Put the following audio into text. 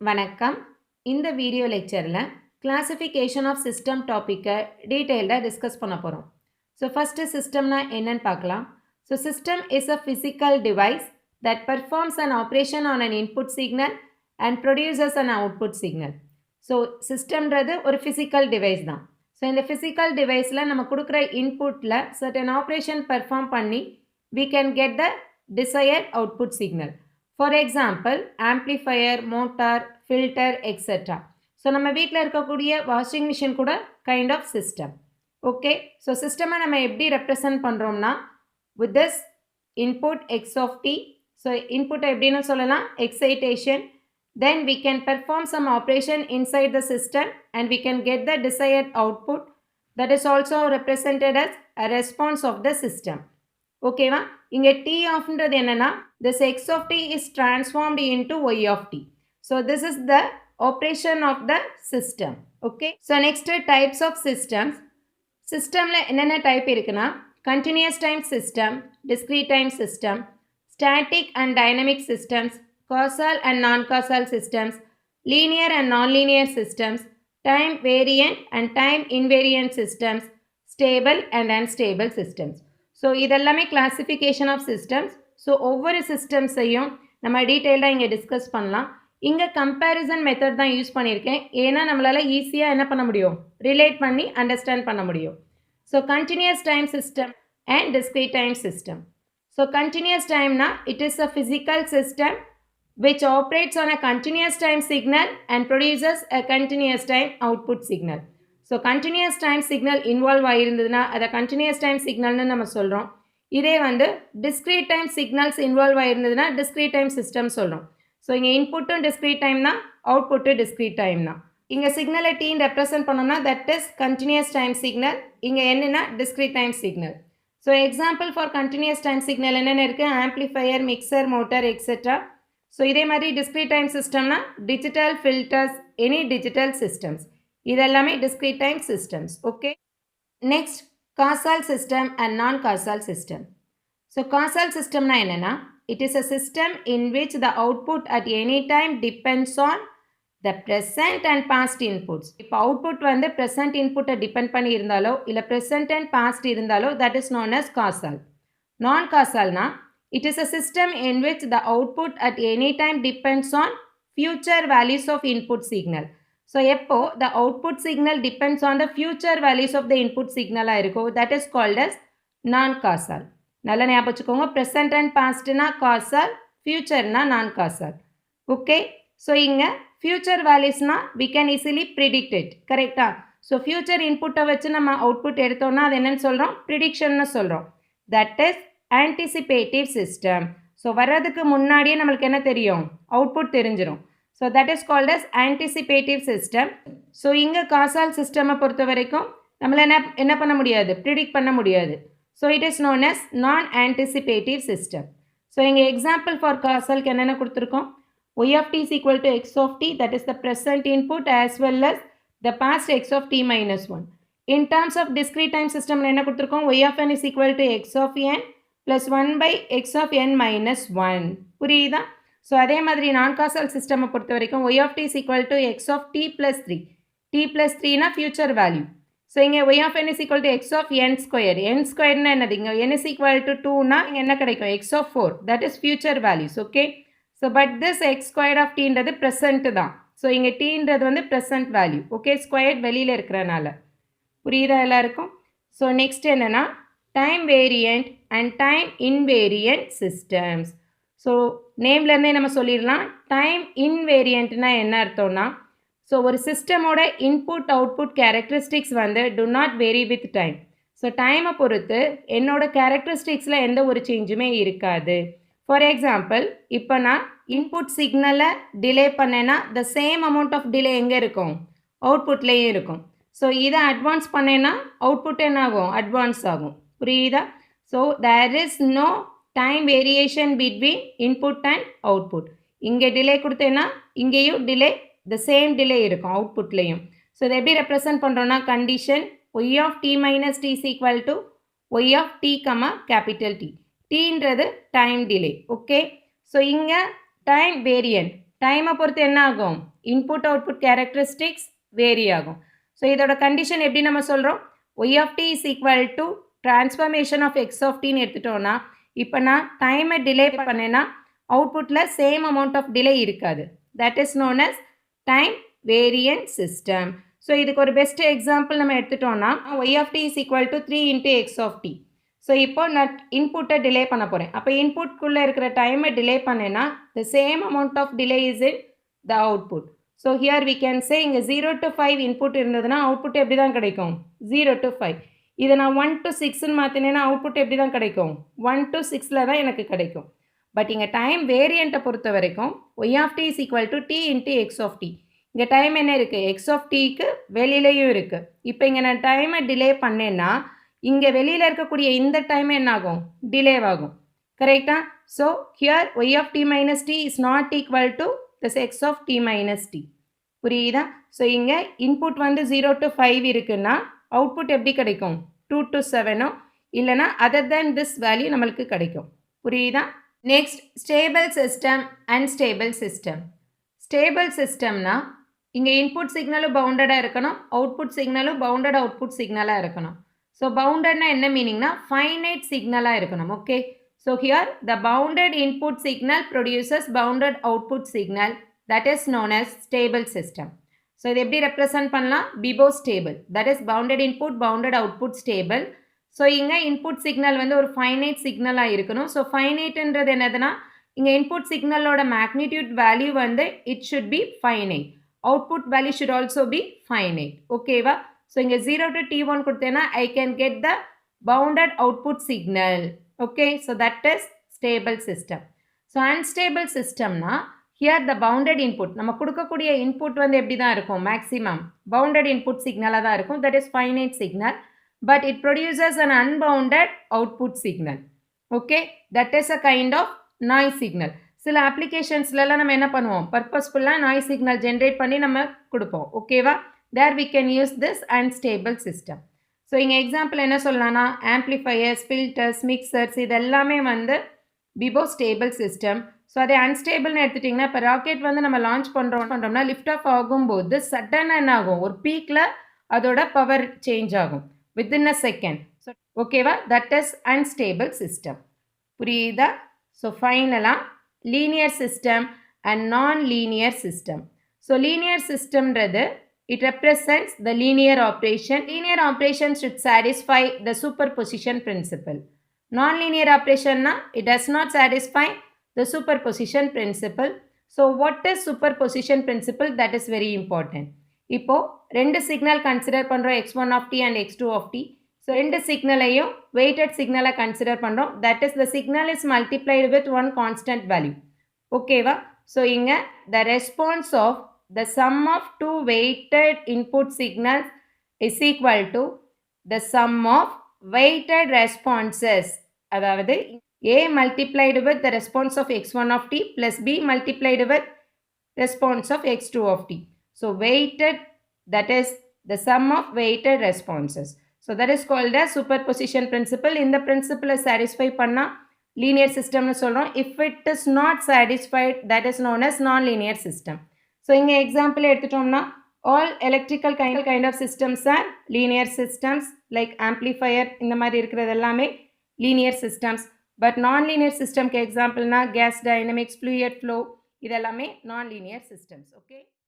வணக்கம். இந்த வீடியோ லெக்சரில் கிளாசிஃபிகேஷன் ஆஃப் சிஸ்டம் டாப்பிக்கை டீட்டெயில்டாக டிஸ்கஸ் பண்ண போகிறோம். ஸோ ஃபஸ்ட்டு சிஸ்டம்னா என்னன்னு பார்க்கலாம். So system is a physical device that performs an operation on an input signal and produces an output signal. So சிஸ்டம்ன்றது ஒரு ஃபிசிக்கல் டிவைஸ் தான். ஸோ இந்த ஃபிசிக்கல் டிவைஸில் நம்ம கொடுக்குற இன்புட்டில் சர்டன் ஆப்ரேஷன் பெர்ஃபார்ம் பண்ணி we can get the desired output signal. For example, amplifier, motor, filter, etc. So, நம்ம வீட்டில் இருக்கக்கூடிய வாஷிங் மிஷின் கூட kind of system. Okay, so சிஸ்டமை நம்ம எப்படி ரெப்ரசன்ட் பண்ணுறோம்னா with this input x of t. So இன்புட்டை எப்படின்னு சொல்லலாம் excitation. Then we can perform some operation inside the system and we can get the desired output that is also represented as a response of the system. ஓகேவா, இங்கே t ஆஃப்ன்றது என்னன்னா this x of t is transformed into y of t. So this is the operation of the system. Okay, so next types of systems. Systemல என்னென்ன type இருக்குன்னா continuous time system, discrete time system, static and dynamic systems, causal and non-causal systems, linear and non-linear systems, time variant and time invariant systems, stable and unstable systems. So இதெல்லாமே classification of systems. So ஒவ்வொரு சிஸ்டம்ஸையும் நம்ம டீட்டெயில்டாக இங்கே discuss பண்ணலாம். இங்கே comparison method தான் use பண்ணியிருக்கேன், ஏன்னா நம்மளால் ஈஸியாக என்ன பண்ண முடியும், ரிலேட் பண்ணி அண்டர்ஸ்டாண்ட் பண்ண முடியும். So continuous time system and discrete time system. So continuous டைம்னா it is a physical system which operates on a continuous time signal and produces a continuous time output signal. So continuous time signal involve ஆகிருந்ததுன்னா அதை continuous time சிக்னல்னு நம்ம சொல்கிறோம். இதே discrete time signals involve ஆகிருந்ததுன்னா discrete time system சொல்கிறோம். So இங்கே இன்புட்டும் டிஸ்க்ரீட் டைம் தான், அவுட்புட்டும் டிஸ்க்ரீட் டைம் தான். இங்கே சிக்னலை டீன் ரெப்ரசன்ட் பண்ணோம்னா that is continuous time signal. இங்கே என்னென்னா discrete time signal. So example for continuous time signal என்னென்ன இருக்குது, amplifier, mixer, motor, etcetera. So இதே மாதிரி டிஸ்க்ரீட் டைம் சிஸ்டம்னா digital filters, any digital systems, இதெல்லாமே discrete time systems. Okay, next causal system and non-causal system. So causal system na enna, it is a system in which the output at any time depends on the present and past inputs. If output present input depend பண்ணி இருந்தாலோ இல்ல present and past இருந்தாலோ that is known as causal. Non-causal na, it is a system in which the output at any time depends on future values of input signal. So எப்போ the output signal depends on the future values of the input signal இருக்கும், that is called as non-causal. நல்லா ஞாபகம் வச்சுக்கோங்க, present and past na causal, future na non-causal. Okay, so இங்க future values na we can easily predict it, கரெக்டா? So future input வச்சு நம்ம output எடுத்தோம்னா அது என்னன்னு சொல்கிறோம், prediction சொல்கிறோம். That is anticipative system. So வர்றதுக்கு முன்னாடியே நம்மளுக்கு என்ன தெரியும், output தெரிஞ்சிரும். So that is called as anticipative system. So இங்க causal system பொறுத்த வரைக்கும் நம்மள என்ன பண்ண முடியாது, predict பண்ண முடியாது. So it is known as non-anticipative system. So இங்க example for causal என்னென்ன கொடுத்திருக்கோம், y of t is equal to x of t, that is the present input as well as the past x of t minus 1. In terms of discrete time system என்ன கொடுத்திருக்கோம், y of n is equal to x of n plus 1 by x of n minus 1. புரியுதா? So அதே மாதிரி நான் castle சிஸ்டமை பொறுத்த வரைக்கும் y of t is equal to x of t plus 3. t plus 3னா ஃபியூச்சர் வேல்யூ. ஸோ இங்கே y of n is equal to x of n square. n squareனா என்னது, இங்கே n is equal to 2னா இங்கே என்ன கிடைக்கும், x of 4. that is future values. Okay, so but this x squared of tன்றது present தான். So இங்கே tன்றது ப்ரெசண்ட் வேல்யூ. ஓகே, ஸ்கொயர்ட் வெளியில் இருக்கிறனால. புரியுதா எல்லாருக்கும்? ஸோ நெக்ஸ்ட் என்னென்னா time variant and time invariant systems. So நேம்லேருந்தே நம்ம சொல்லிடலாம், டைம் இன்வேரியண்ட்னா என்ன அர்த்தம்னா, ஸோ ஒரு சிஸ்டமோட input output characteristics do not vary with time. So டைமை பொறுத்து என்னோட கேரக்டரிஸ்டிக்ஸில் எந்த ஒரு சேஞ்சுமே இருக்காது. ஃபார் எக்ஸாம்பிள், இப்போ நான் இன்புட் சிக்னலை டிலே பண்ணேன்னா the same amount of delay எங்கே இருக்கும், அவுட்புட்லேயும் இருக்கும். ஸோ இதை அட்வான்ஸ் பண்ணேன்னா அவுட்புட் என்ன ஆகும், அட்வான்ஸ் ஆகும். புரியுதா? So there is no time variation between input and output. இங்கே டிலே கொடுத்தேன்னா இங்கேயும் டிலே, த சேம் டிலே இருக்கும் அவுட்புட்லேயும். ஸோ இதை எப்படி ரெப்ரசன்ட் பண்ணுறோன்னா condition y of t minus t is equal to y of t, capital T. tன்றது time delay. Okay, so இங்கே time variant, டைமை பொறுத்து என்ன ஆகும்? இன்புட் அவுட்புட் கேரக்டரிஸ்டிக்ஸ் வேரி ஆகும். ஸோ இதோட கண்டிஷன் எப்படி நம்ம சொல்கிறோம்? Y of t is equal to transformation of x of டின்னு எடுத்துட்டோன்னா, இப்போ நான் டைமை டிலே பண்ணேன்னா அவுட்புட்டில் சேம் அமௌண்ட் ஆஃப் டிலே இருக்காது. That is known as time variant system. So இதுக்கு ஒரு பெஸ்ட் எக்ஸாம்பிள் நம்ம எடுத்துட்டோன்னா, y of t is equal to 3 into x of t. So இப்போ நான் இன்புட்டை டிலே பண்ண போகிறேன். அப்போ இன்புட்குள்ளே இருக்கிற டைமை டிலே பண்ணேன்னா the same amount of delay is in the output. So here we can say இங்கே 0 to 5 இன்புட் இருந்ததுன்னா அவுட்புட் எப்படி தான் கிடைக்கும்? 0 to 5. இதை நான் 1 to 6ன்னு மாற்றினேன்னா அவுட்புட் எப்படி தான் கிடைக்கும்? 1 to 6ல் தான் எனக்கு கிடைக்கும். பட் இங்கே டைம் வேரியண்ட்டை பொறுத்த வரைக்கும் y of t is equal to t into x of t. இங்கே டைம் என்ன இருக்குது? எக்ஸ் ஆஃப் டிக்கு வெளியிலையும் இருக்குது. இப்போ இங்கே நான் டைமை டிலே பண்ணேன்னா இங்கே வெளியில் இருக்கக்கூடிய இந்த டைம் என்ன ஆகும்? டிலே ஆகும். கரெக்டா? So here y of t minus t is not equal to this x of t minus t. புரியுதா? ஸோ இங்கே இன்புட் வந்து 0 to 5 இருக்குன்னா அவுட்புட் எப்படி கிடைக்கும்? 2 to 7 இல்லைனா அதர் தேன் திஸ் வேல்யூ நம்மளுக்கு கிடைக்கும். புரியுதா? Next stable system unstable system. Stable சிஸ்டம்னா இங்கே இன்புட் சிக்னலும் பவுண்டடாக இருக்கணும், அவுட்புட் சிக்னலும் பவுண்டட் அவுட்புட் சிக்னலாக இருக்கணும். ஸோ பவுண்டட்னா என்ன மீனிங்னா ஃபைனைட் சிக்னலாக இருக்கணும். Okay, so here the bounded input signal produces bounded output signal, that is known as stable system. So இது எப்படி ரெப்ரசன்ட் பண்ணலாம்? BIBO stable, that is bounded input bounded output stable. So இங்கே input signal வந்து ஒரு finite சிக்னலாக இருக்கணும். So ஃபைனைட்ன்றது என்னதுன்னா இங்கே இன்புட் சிக்னலோட மேக்னிடியூட் வேல்யூ வந்து it should be finite, output value should also be finite. ஓகேவா? ஸோ இங்கே 0 to t1 கொடுத்தேன்னா ஐ can get the bounded output signal. Okay, so that is stable system. So unstable சிஸ்டம்னா here the bounded input, நம்ம கொடுக்கக்கூடிய input வந்து எப்படி தான் இருக்கும்? மேக்ஸிமம் பவுண்டட் இன்புட் சிக்னலாக தான் இருக்கும், that is finite signal, but it produces an unbounded output signal. Okay, that is a kind of noise signal. சில அப்ளிகேஷன்ஸ்லாம் நம்ம என்ன பண்ணுவோம்? பர்பஸ்ஃபுல்லாக நாய்ஸ் சிக்னல் ஜென்ரேட் பண்ணி நம்ம கொடுப்போம். ஓகேவா? There we can use this unstable system. So இங்கே எக்ஸாம்பிள் என்ன சொல்லலாம்னா ஆம்ப்ளிஃபையர்ஸ், ஃபில்டர்ஸ், மிக்சர்ஸ் இதெல்லாமே வந்து பிபோ ஸ்டேபிள் சிஸ்டம். ஸோ அதை அன்ஸ்டேபிள்னு எடுத்துட்டிங்கன்னா இப்போ ராக்கெட் வந்து நம்ம லான்ச் பண்ணுறோம்னா லிஃப்ட் ஆஃப் ஆகும்போது சடனாக என்ன ஆகும்? ஒரு பீக்கில் அதோட பவர் சேஞ்ச் ஆகும் within a second. So ஓகேவா? that is unstable system. புரியுதா? ஸோ ஃபைனலாக linear system and non linear system. So linear சிஸ்டம்ன்றது it represents the linear operation. Linear operation should satisfy the superposition principle. Non-linear operation na it does not satisfy the superposition principle. So what is superposition principle? That is very important. இப்போ ரெண்டு signal consider பண்ணுறோம், x1 of t and x2 of t. So ரெண்டு சிக்னலையும் weighted சிக்னலை consider பண்ணுறோம், that is the signal is multiplied with one constant value. ஓகேவா? So இங்கே the response of the sum of two weighted input signals is equal to the sum of weighted responses, அதாவது a multiplied with the response of x1 of t plus b multiplied with response of x2 of t. So weighted, that is the sum of weighted responses. So that is called as superposition principle. In the principle is satisfy panna linear system nu solrom. If it is not satisfied, that is known as non-linear system. So in example eduthomna all electrical kind of systems are linear systems, like amplifier indha mari irukkiradhu ellame linear systems. But non-linear system ke example na gas dynamics, fluid flow idellame non-linear systems. Okay.